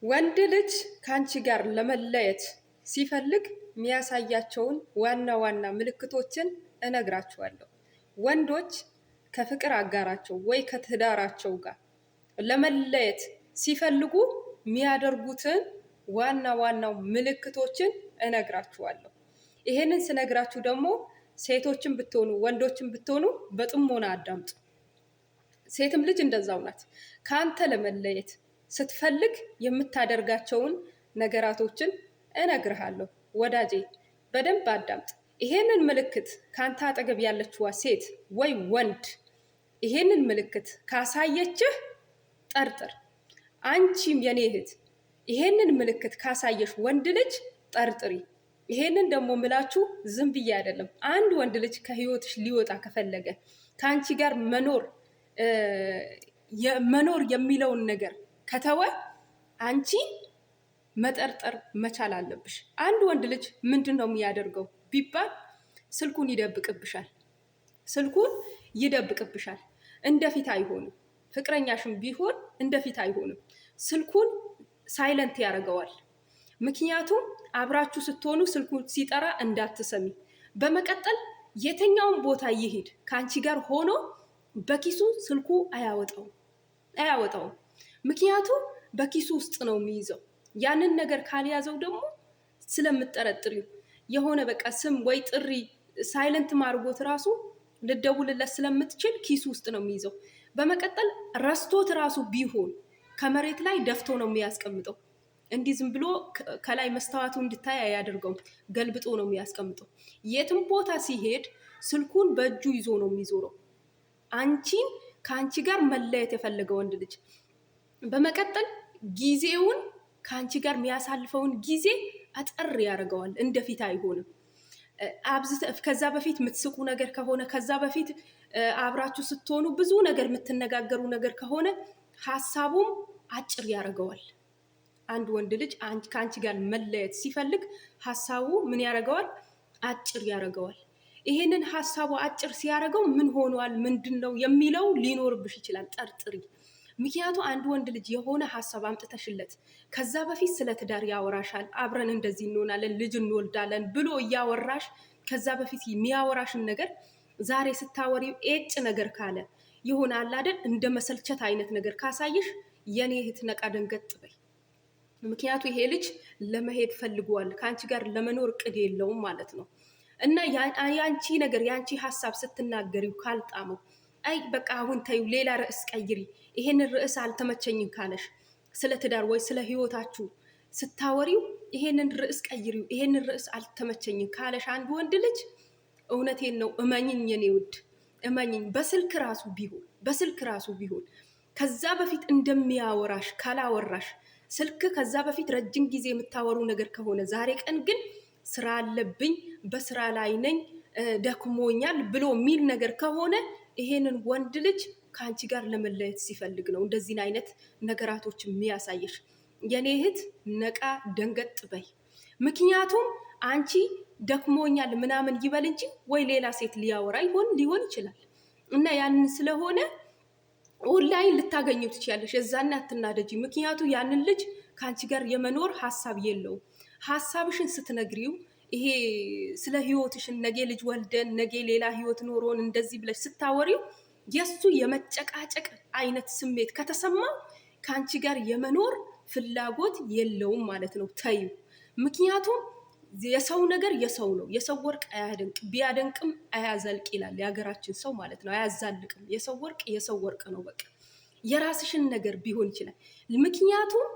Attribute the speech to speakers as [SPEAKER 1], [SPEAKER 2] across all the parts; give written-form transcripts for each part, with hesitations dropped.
[SPEAKER 1] ወንድ ልጅ ከአንቺ ጋር ለመለየት ሲፈልግ የሚያሳያቸውን ዋና ዋና ምልክቶችን እነግራችኋለሁ። ወንዶች ከፍቅር አጋራቸው ወይ ከትዳራቸው ጋር ለመለየት ሲፈልጉ የሚያደርጉትን ዋና ዋናው ምልክቶችን እነግራችኋለሁ። ይሄንን ስነግራችሁ ደግሞ ሴቶችን ብትሆኑ ወንዶችን ብትሆኑ በጥሞና አዳምጡ። ሴትም ልጅ እንደዛው ናት። ከአንተ ለመለየት ስትፈልግ የምታደርጋቸውን ነገራቶችን እነግርሃለሁ። ወዳጄ በደንብ አዳምጥ። ይሄንን ምልክት ካንተ አጠገብ ያለችዋ ሴት ወይ ወንድ ይሄንን ምልክት ካሳየችህ ጠርጥር። አንቺም የኔ እህት ይሄንን ምልክት ካሳየሽ ወንድ ልጅ ጠርጥሪ። ይሄንን ደግሞ ምላችሁ ዝም ብዬ አይደለም። አንድ ወንድ ልጅ ከህይወትሽ ሊወጣ ከፈለገ ከአንቺ ጋር መኖር የሚለውን ነገር ከተወ አንቺ መጠርጠር መቻል አለብሽ። አንድ ወንድ ልጅ ምንድን ነው የሚያደርገው ቢባል ስልኩን ይደብቅብሻል። ስልኩን ይደብቅብሻል። እንደፊት አይሆንም። ፍቅረኛሽም ቢሆን እንደፊት አይሆንም። ስልኩን ሳይለንት ያደርገዋል። ምክንያቱም አብራችሁ ስትሆኑ ስልኩን ሲጠራ እንዳትሰሚ። በመቀጠል የትኛውን ቦታ ይሄድ ከአንቺ ጋር ሆኖ በኪሱ ስልኩ አያወጣውም። ምክንያቱም በኪሱ ውስጥ ነው የሚይዘው። ያንን ነገር ካልያዘው ደግሞ ስለምጠረጥሪው የሆነ በቃ ስም ወይ ጥሪ ሳይለንት ማርጎት ራሱ ልደውልለት ስለምትችል ኪሱ ውስጥ ነው የሚይዘው። በመቀጠል ረስቶት ራሱ ቢሆን ከመሬት ላይ ደፍቶ ነው የሚያስቀምጠው። እንዲህ ዝም ብሎ ከላይ መስተዋቱ እንድታይ አያደርገውም። ገልብጦ ነው የሚያስቀምጠው። የትም ቦታ ሲሄድ ስልኩን በእጁ ይዞ ነው የሚዞረው። አንቺን ከአንቺ ጋር መለየት የፈለገ ወንድ ልጅ በመቀጠል ጊዜውን ከአንቺ ጋር የሚያሳልፈውን ጊዜ አጠር ያደርገዋል። እንደፊት አይሆንም። ከዛ በፊት የምትስቁ ነገር ከሆነ ከዛ በፊት አብራችሁ ስትሆኑ ብዙ ነገር የምትነጋገሩ ነገር ከሆነ ሀሳቡም አጭር ያደርገዋል። አንድ ወንድ ልጅ ከአንቺ ጋር መለየት ሲፈልግ ሀሳቡ ምን ያደርገዋል? አጭር ያደርገዋል። ይሄንን ሀሳቡ አጭር ሲያደርገው ምን ሆኗል፣ ምንድን ነው የሚለው ሊኖርብሽ ይችላል። ጠርጥሪ። ምክንያቱ አንድ ወንድ ልጅ የሆነ ሀሳብ አምጥተሽለት ከዛ በፊት ስለ ትዳር ያወራሻል። አብረን እንደዚህ እንሆናለን፣ ልጅ እንወልዳለን ብሎ እያወራሽ ከዛ በፊት የሚያወራሽን ነገር ዛሬ ስታወሪው ኤጭ ነገር ካለ ይሆናል አይደል፣ እንደ መሰልቸት አይነት ነገር ካሳየሽ የኔ እህት ነቃ ደንገጥ በይ። ምክንያቱ ይሄ ልጅ ለመሄድ ፈልጓል፣ ከአንቺ ጋር ለመኖር ቅድ የለውም ማለት ነው። እና ያንቺ ነገር ያንቺ ሀሳብ ስትናገሪው ካልጣመው አይ በቃ አሁን ተይው፣ ሌላ ርዕስ ቀይሪ፣ ይሄንን ርዕስ አልተመቸኝም ካለሽ ስለ ትዳር ወይ ስለ ህይወታችሁ ስታወሪው ይሄንን ርዕስ ቀይሪው፣ ይሄንን ርዕስ አልተመቸኝም ካለሽ አንድ ወንድ ልጅ እውነቴን ነው እመኝኝ፣ የኔ ውድ እመኝኝ፣ በስልክ ራሱ ቢሆን ከዛ በፊት እንደሚያወራሽ ካላወራሽ ስልክ ከዛ በፊት ረጅም ጊዜ የምታወሩ ነገር ከሆነ ዛሬ ቀን ግን ስራ አለብኝ፣ በስራ ላይ ነኝ፣ ደክሞኛል ብሎ የሚል ነገር ከሆነ ይሄንን ወንድ ልጅ ከአንቺ ጋር ለመለየት ሲፈልግ ነው እንደዚህን አይነት ነገራቶች የሚያሳየሽ። የኔ እህት ነቃ ደንገጥ በይ። ምክንያቱም አንቺ ደክሞኛል ምናምን ይበል እንጂ ወይ ሌላ ሴት ሊያወራ ሊሆን ይችላል። እና ያንን ስለሆነ ኦንላይን ልታገኘው ትችያለሽ። የዛን አትናደጂ። ምክንያቱ ያንን ልጅ ከአንቺ ጋር የመኖር ሀሳብ የለውም። ሀሳብሽን ስትነግሪው ይሄ ስለ ህይወትሽን ነገ ልጅ ወልደን ነገ ሌላ ህይወት ኖሮን እንደዚህ ብለሽ ስታወሪው የሱ የመጨቃጨቅ አይነት ስሜት ከተሰማው ከአንቺ ጋር የመኖር ፍላጎት የለውም ማለት ነው። ተዩ። ምክንያቱም የሰው ነገር የሰው ነው። የሰው ወርቅ አያደንቅ፣ ቢያደንቅም አያዘልቅ ይላል የሀገራችን ሰው ማለት ነው። አያዛልቅም። የሰው ወርቅ የሰው ወርቅ ነው። በቃ የራስሽን ነገር ቢሆን ይችላል። ምክንያቱም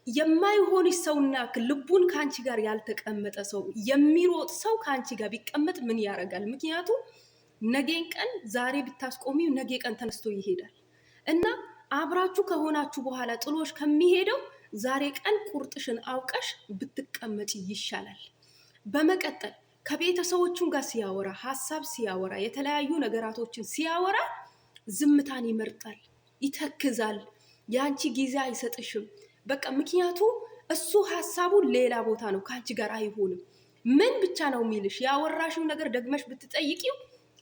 [SPEAKER 1] የማይሆንሽ ሰውና ልቡን ከአንቺ ጋር ያልተቀመጠ ሰው የሚሮጥ ሰው ከአንቺ ጋር ቢቀመጥ ምን ያደርጋል? ምክንያቱም ነገን ቀን ዛሬ ብታስቆሚው ነገ ቀን ተነስቶ ይሄዳል። እና አብራችሁ ከሆናችሁ በኋላ ጥሎሽ ከሚሄደው ዛሬ ቀን ቁርጥሽን አውቀሽ ብትቀመጪ ይሻላል። በመቀጠል ከቤተሰቦቹም ጋር ሲያወራ ሀሳብ ሲያወራ የተለያዩ ነገራቶችን ሲያወራ ዝምታን ይመርጣል፣ ይተክዛል። የአንቺ ጊዜ አይሰጥሽም። በቃ ምክንያቱ እሱ ሀሳቡ ሌላ ቦታ ነው፣ ከአንቺ ጋር አይሆንም። ምን ብቻ ነው የሚልሽ? ያወራሽው ነገር ደግመሽ ብትጠይቂው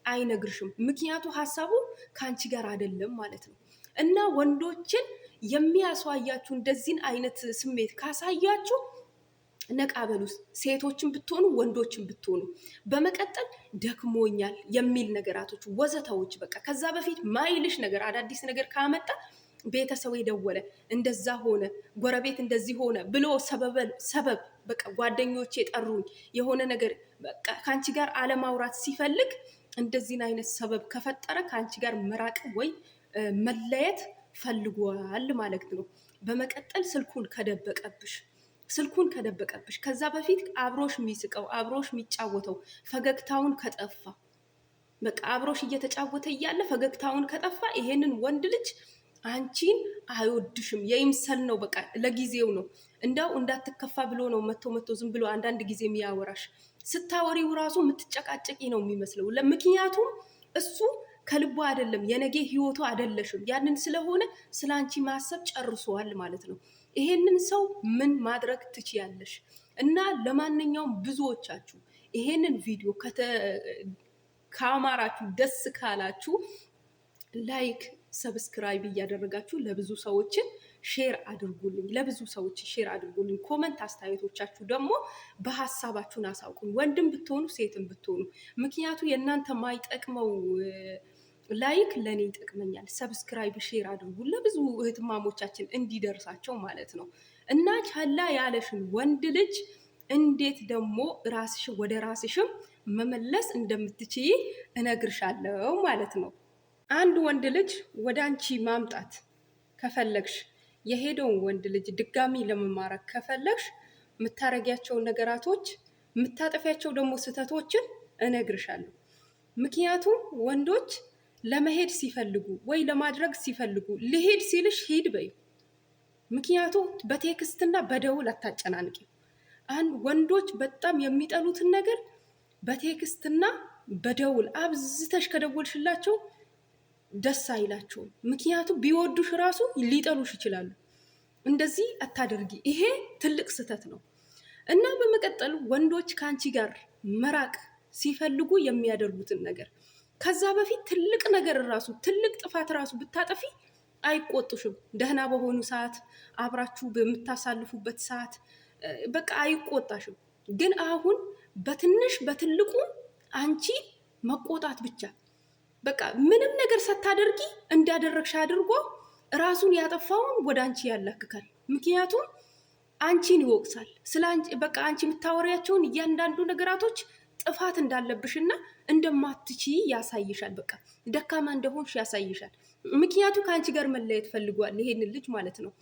[SPEAKER 1] አይነግርሽም። ምክንያቱ ሀሳቡ ከአንቺ ጋር አይደለም ማለት ነው። እና ወንዶችን የሚያሳያችሁ እንደዚህን አይነት ስሜት ካሳያችሁ ነቃ በሉ፣ ሴቶችን ብትሆኑ ወንዶችን ብትሆኑ። በመቀጠል ደክሞኛል የሚል ነገራቶች ወዘተዎች፣ በቃ ከዛ በፊት ማይልሽ ነገር አዳዲስ ነገር ካመጣ ቤተሰብ የደወለ እንደዛ ሆነ፣ ጎረቤት እንደዚህ ሆነ ብሎ ሰበብ በቃ ጓደኞቼ ጠሩኝ የሆነ ነገር በቃ ከአንቺ ጋር አለማውራት ሲፈልግ እንደዚህን አይነት ሰበብ ከፈጠረ ከአንቺ ጋር መራቅ ወይ መለየት ፈልጓል ማለት ነው። በመቀጠል ስልኩን ከደበቀብሽ ከዛ በፊት አብሮሽ የሚስቀው አብሮሽ የሚጫወተው ፈገግታውን ከጠፋ በቃ አብሮሽ እየተጫወተ እያለ ፈገግታውን ከጠፋ ይሄንን ወንድ ልጅ አንቺን አይወድሽም። የይምሰል ነው፣ በቃ ለጊዜው ነው። እንዳው እንዳትከፋ ብሎ ነው መቶ ዝም ብሎ አንዳንድ ጊዜ የሚያወራሽ። ስታወሪው ራሱ የምትጨቃጨቂ ነው የሚመስለው። ምክንያቱም እሱ ከልቡ አይደለም፣ የነገ ህይወቱ አይደለሽም። ያንን ስለሆነ ስለ አንቺ ማሰብ ጨርሷል ማለት ነው። ይሄንን ሰው ምን ማድረግ ትችያለሽ? እና ለማንኛውም ብዙዎቻችሁ ይሄንን ቪዲዮ ከአማራችሁ ደስ ካላችሁ ላይክ ሰብስክራይብ እያደረጋችሁ ለብዙ ሰዎችን ሼር አድርጉልኝ። ኮመንት አስተያየቶቻችሁ ደግሞ በሀሳባችሁን አሳውቁኝ፣ ወንድም ብትሆኑ ሴትም ብትሆኑ። ምክንያቱ የእናንተ ማይጠቅመው ላይክ ለእኔ ይጠቅመኛል። ሰብስክራይብ ሼር አድርጉ ለብዙ እህትማሞቻችን እንዲደርሳቸው ማለት ነው። እና ቻላ ያለሽን ወንድ ልጅ እንዴት ደግሞ ወደ ራስሽም መመለስ እንደምትችይ እነግርሻለሁ ማለት ነው። አንድ ወንድ ልጅ ወደ አንቺ ማምጣት ከፈለግሽ፣ የሄደውን ወንድ ልጅ ድጋሚ ለመማረክ ከፈለግሽ የምታረጊያቸውን ነገራቶች፣ የምታጠፊያቸው ደግሞ ስህተቶችን እነግርሻለሁ። ምክንያቱም ወንዶች ለመሄድ ሲፈልጉ ወይ ለማድረግ ሲፈልጉ ሊሄድ ሲልሽ ሂድ በይ። ምክንያቱም በቴክስትና በደውል አታጨናንቂ። ወንዶች በጣም የሚጠሉትን ነገር በቴክስትና በደውል አብዝተሽ ከደወልሽላቸው ደስ አይላቸውም። ምክንያቱም ቢወዱሽ ራሱ ሊጠሉሽ ይችላሉ። እንደዚህ አታደርጊ፣ ይሄ ትልቅ ስህተት ነው። እና በመቀጠል ወንዶች ከአንቺ ጋር መራቅ ሲፈልጉ የሚያደርጉትን ነገር ከዛ በፊት ትልቅ ነገር ራሱ ትልቅ ጥፋት ራሱ ብታጠፊ አይቆጡሽም። ደህና በሆኑ ሰዓት አብራችሁ በምታሳልፉበት ሰዓት በቃ አይቆጣሽም። ግን አሁን በትንሽ በትልቁ አንቺ መቆጣት ብቻ በቃ ምንም ነገር ሳታደርጊ እንዳደረግሽ አድርጎ ራሱን ያጠፋውን ወደ አንቺ ያላክካል። ምክንያቱም አንቺን ይወቅሳል። በቃ አንቺ የምታወሪያቸውን እያንዳንዱ ነገራቶች ጥፋት እንዳለብሽና እንደማትችይ ያሳይሻል። በቃ ደካማ እንደሆንሽ ያሳይሻል። ምክንያቱም ከአንቺ ጋር መለየት ፈልጓል ይሄንን ልጅ ማለት ነው።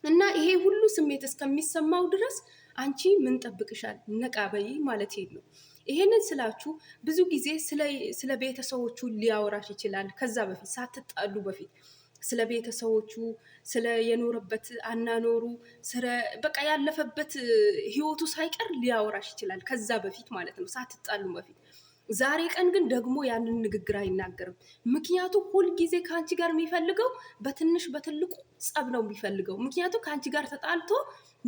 [SPEAKER 1] እና ይሄ ሁሉ ስሜት እስከሚሰማው ድረስ አንቺ ምን ጠብቅሻል? ነቃ በይ ማለት ነው። ይሄንን ስላችሁ ብዙ ጊዜ ስለ ቤተሰቦቹ ሊያወራሽ ይችላል። ከዛ በፊት ሳትጣሉ በፊት ስለ ቤተሰቦቹ፣ ስለ የኖረበት አናኖሩ፣ በቃ ያለፈበት ህይወቱ ሳይቀር ሊያወራሽ ይችላል። ከዛ በፊት ማለት ነው፣ ሳትጣሉ በፊት። ዛሬ ቀን ግን ደግሞ ያንን ንግግር አይናገርም። ምክንያቱም ሁልጊዜ ከአንቺ ጋር የሚፈልገው በትንሽ በትልቁ ጸብ ነው የሚፈልገው። ምክንያቱም ከአንቺ ጋር ተጣልቶ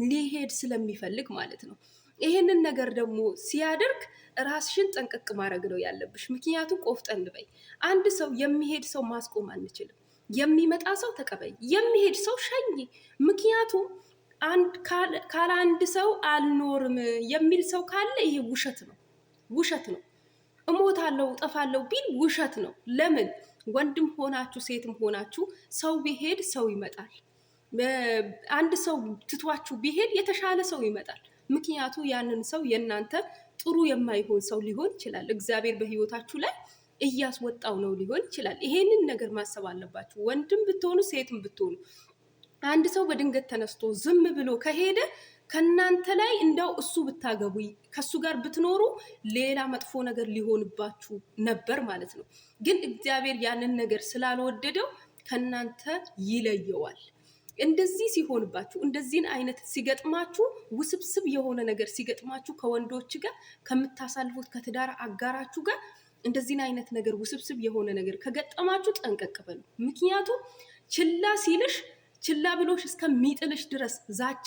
[SPEAKER 1] ሊሄድ ስለሚፈልግ ማለት ነው። ይሄንን ነገር ደግሞ ሲያደርግ ራስሽን ጠንቀቅ ማድረግ ነው ያለብሽ። ምክንያቱም ቆፍጠን በይ። አንድ ሰው የሚሄድ ሰው ማስቆም አንችልም። የሚመጣ ሰው ተቀበይ፣ የሚሄድ ሰው ሸኝ። ምክንያቱም ካለ አንድ ሰው አልኖርም የሚል ሰው ካለ ይሄ ውሸት ነው። እሞታለሁ እጠፋለሁ ቢል ውሸት ነው። ለምን? ወንድም ሆናችሁ ሴትም ሆናችሁ ሰው ቢሄድ ሰው ይመጣል። አንድ ሰው ትቷችሁ ቢሄድ የተሻለ ሰው ይመጣል። ምክንያቱ ያንን ሰው የእናንተ ጥሩ የማይሆን ሰው ሊሆን ይችላል። እግዚአብሔር በህይወታችሁ ላይ እያስወጣው ነው ሊሆን ይችላል። ይሄንን ነገር ማሰብ አለባችሁ። ወንድም ብትሆኑ ሴትም ብትሆኑ አንድ ሰው በድንገት ተነስቶ ዝም ብሎ ከሄደ ከእናንተ ላይ እንደው እሱ ብታገቡ ከሱ ጋር ብትኖሩ ሌላ መጥፎ ነገር ሊሆንባችሁ ነበር ማለት ነው። ግን እግዚአብሔር ያንን ነገር ስላልወደደው ከእናንተ ይለየዋል። እንደዚህ ሲሆንባችሁ፣ እንደዚህን አይነት ሲገጥማችሁ፣ ውስብስብ የሆነ ነገር ሲገጥማችሁ ከወንዶች ጋር ከምታሳልፉት ከትዳር አጋራችሁ ጋር እንደዚህን አይነት ነገር ውስብስብ የሆነ ነገር ከገጠማችሁ ጠንቀቅ በሉ። ምክንያቱም ችላ ብሎሽ እስከሚጥልሽ ድረስ ዛቻ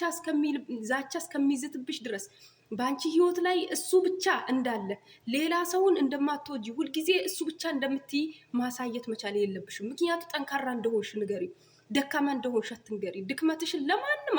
[SPEAKER 1] እስከሚዝትብሽ ድረስ በአንቺ ህይወት ላይ እሱ ብቻ እንዳለ ሌላ ሰውን እንደማትወጂ ሁልጊዜ እሱ ብቻ እንደምትይ ማሳየት መቻል የለብሽም። ምክንያቱ ጠንካራ እንደሆንሽ ንገሪው። ደካማ እንደሆንሽ አትንገሪ። ድክመትሽን ለማንም